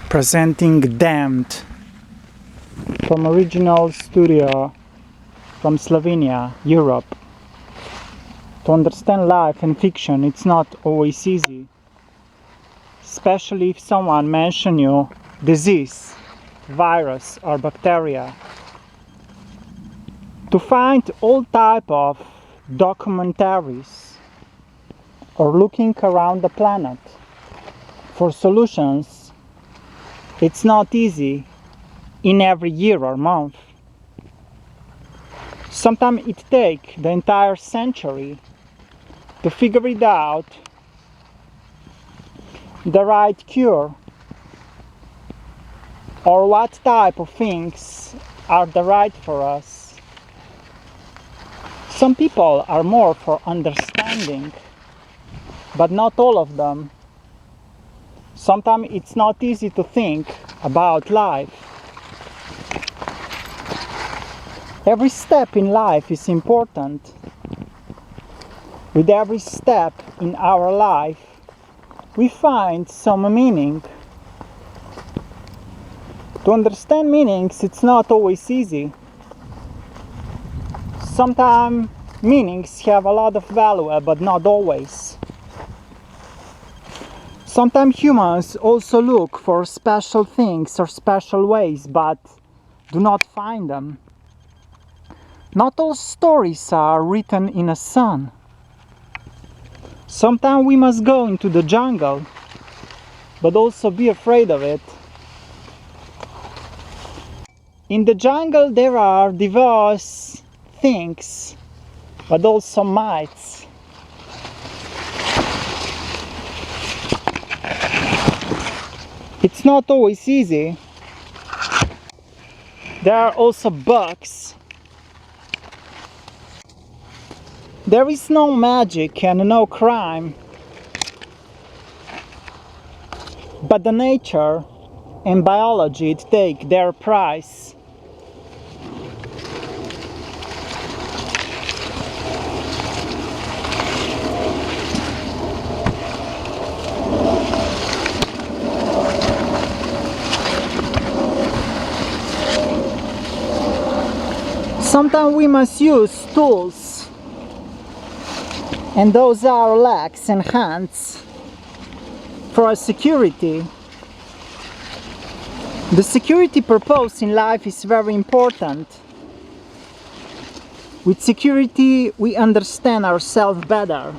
Presenting Damned from original studio from Slovenia, Europe. To understand life and fiction, it's not always easy, especially if someone mentions you disease, virus or bacteria. To find all type of documentaries or looking around the planet for solutions, it's not easy in every year or month. Sometimes it takes the entire century to figure it out, the right cure, or what type of things are the right for us. Some people are more for understanding, but not all of them. Sometimes it's not easy to think about life. Every step in life is important. With every step in our life, we find some meaning. To understand meanings, it's not always easy. Sometimes meanings have a lot of value, but not always. Sometimes humans also look for special things or special ways, but do not find them. Not all stories are written in a sun. Sometimes we must go into the jungle, but also be afraid of it. In the jungle there are diverse things, but also mites. It's not always easy. There are also bugs. There is no magic and no crime, but the nature and biology take their price. Sometimes we must use tools, and those are legs and hands for security. The security purpose in life is very important. With security we understand ourselves better.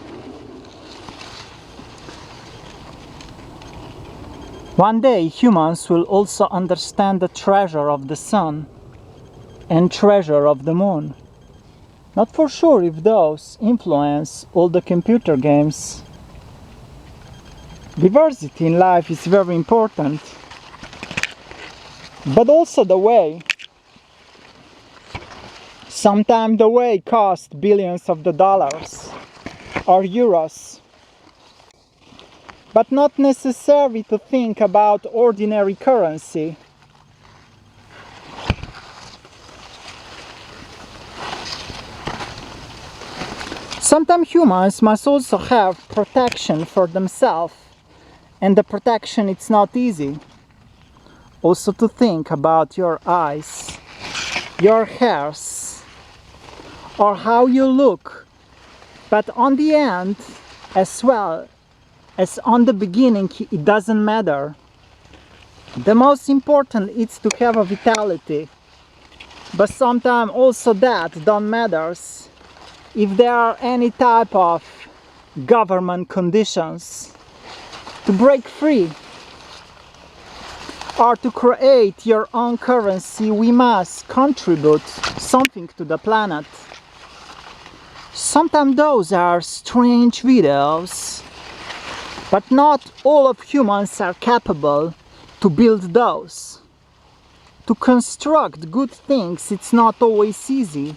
One day humans will also understand the treasure of the sun and treasure of the moon. Not for sure if those influence all the computer games. Diversity in life is very important, but also the way. Sometimes the way costs billions of the dollars or euros, but not necessary to think about ordinary currency. Sometimes humans must also have protection for themselves, and the protection it's not easy. Also to think about your eyes, your hairs, or how you look, but on the end, as well as on the beginning, it doesn't matter. The most important is to have a vitality, but sometimes also that don't matters. If there are any type of government conditions to break free or to create your own currency, we must contribute something to the planet. Sometimes those are strange videos, but not all of humans are capable to build those. To construct good things, it's not always easy.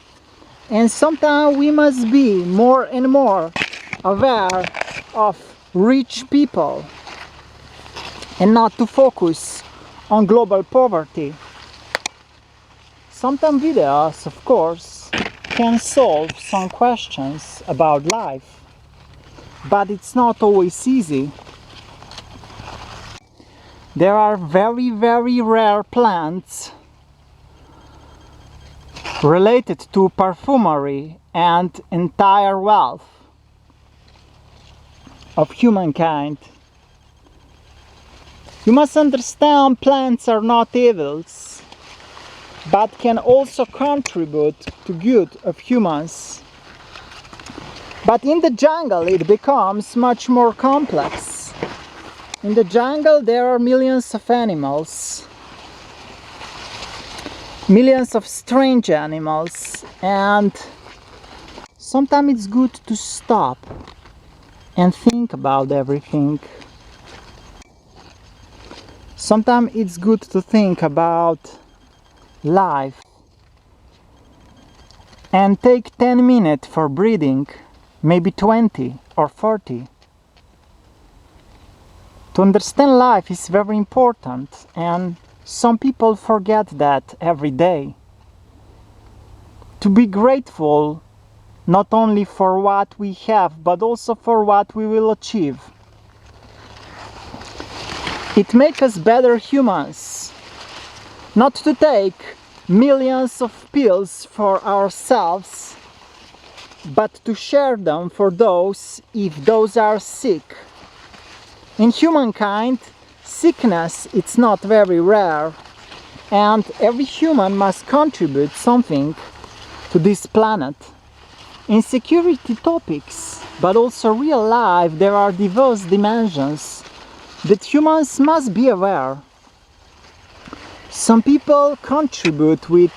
And sometimes we must be more and more aware of rich people and not to focus on global poverty. Sometimes videos, of course, can solve some questions about life, but it's not always easy. There are very, very rare plants related to perfumery and entire wealth of humankind. You must understand, plants are not evils, but can also contribute to good of humans. But in the jungle it becomes much more complex. In the jungle there are millions of animals, millions of strange animals, and sometimes it's good to stop and think about everything. Sometimes it's good to think about life and take 10 minutes for breathing, maybe 20 or 40. To understand life is very important, and some people forget that every day. To be grateful not only for what we have, but also for what we will achieve. It makes us better humans. Not to take millions of pills for ourselves, but to share them for those if those are sick. In humankind, sickness it's not very rare, and every human must contribute something to this planet. In security topics, but also real life, there are diverse dimensions that humans must be aware. Some people contribute with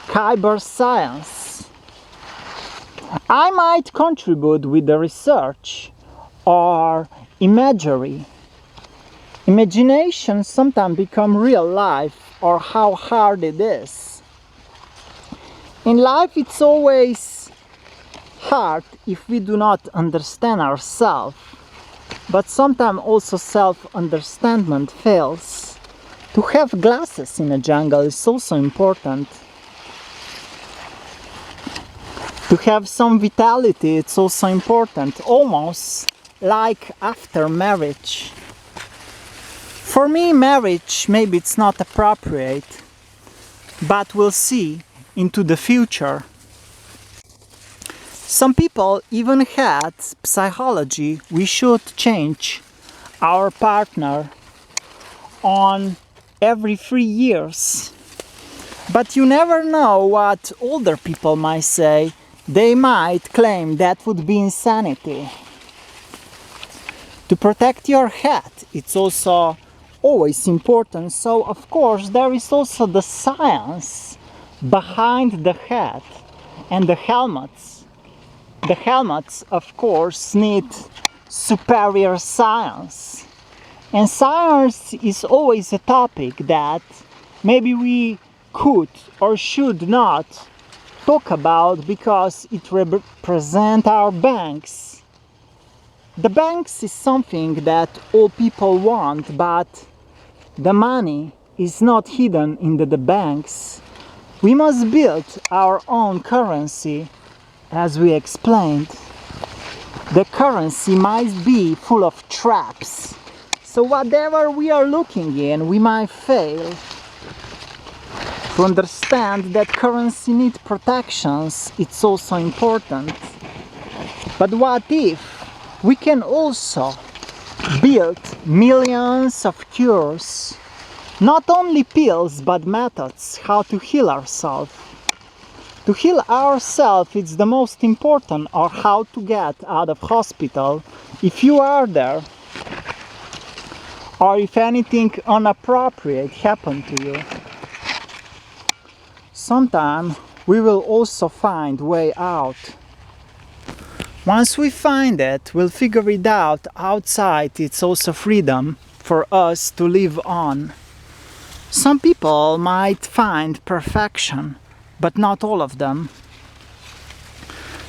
cyber science. I might contribute with the research or imagery. Imagination sometimes becomes real life, or how hard it is. In life it's always hard if we do not understand ourselves. But sometimes also self-understanding fails. To have glasses in a jungle is also important. To have some vitality, it's also important, almost like after marriage. For me, marriage, maybe it's not appropriate, but we'll see into the future. Some people even had psychology, we should change our partner on every 3 years. But you never know what older people might say. They might claim that would be insanity. To protect your head, it's also always important. So of course there is also the science behind the head and the helmets. The helmets, of course, need superior science. And science is always a topic that maybe we could or should not talk about because it represents our banks. The banks is something that all people want, but the money is not hidden in the banks. We must build our own currency. As we explained, the currency might be full of traps. So whatever we are looking in, we might fail. To understand that currency needs protections, it's also important. But what if we can also build millions of cures? Not only pills, but methods how to heal ourselves. To heal ourselves is the most important, or how to get out of hospital if you are there, or if anything inappropriate happened to you. Sometime we will also find way out. Once we find it, we'll figure it out. Outside it's also freedom for us to live on. Some people might find perfection, but not all of them.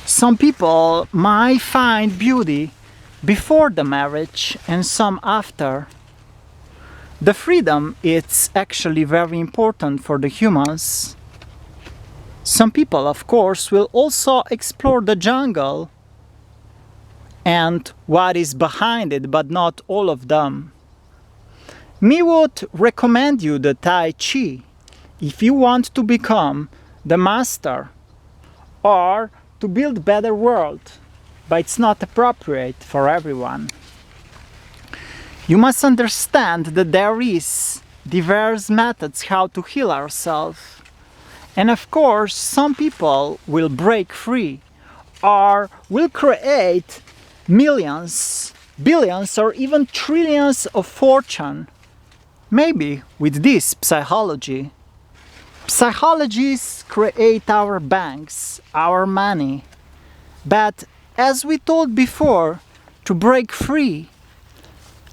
Some people might find beauty before the marriage and some after. The freedom is actually very important for the humans. Some people, of course, will also explore the jungle and what is behind it, but not all of them. Me would recommend you the Tai Chi if you want to become the master or to build better world, but it's not appropriate for everyone. You must understand that there is diverse methods how to heal ourselves. And of course, some people will break free or will create millions, billions, or even trillions of fortune. Maybe with this psychology. Psychologists create our banks, our money. But as we told before, to break free,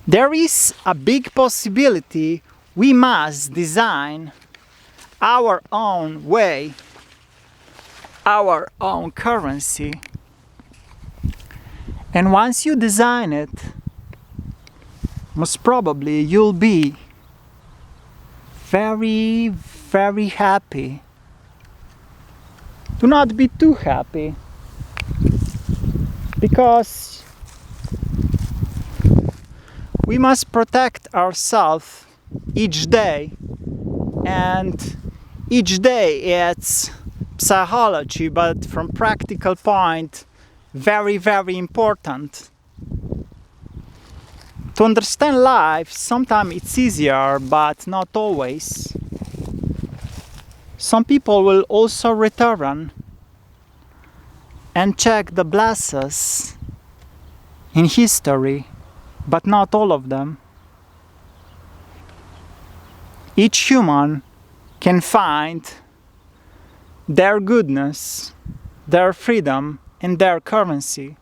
there is a big possibility we must design our own way, our own currency. And once you design it, most probably you'll be very, very happy. Do not be too happy, because we must protect ourselves each day, and each day it's psychology, but from practical point, very, very important. To understand life, sometimes it's easier, but not always. Some people will also return and check the blessings in history, but not all of them. Each human can find their goodness, their freedom, and their currency.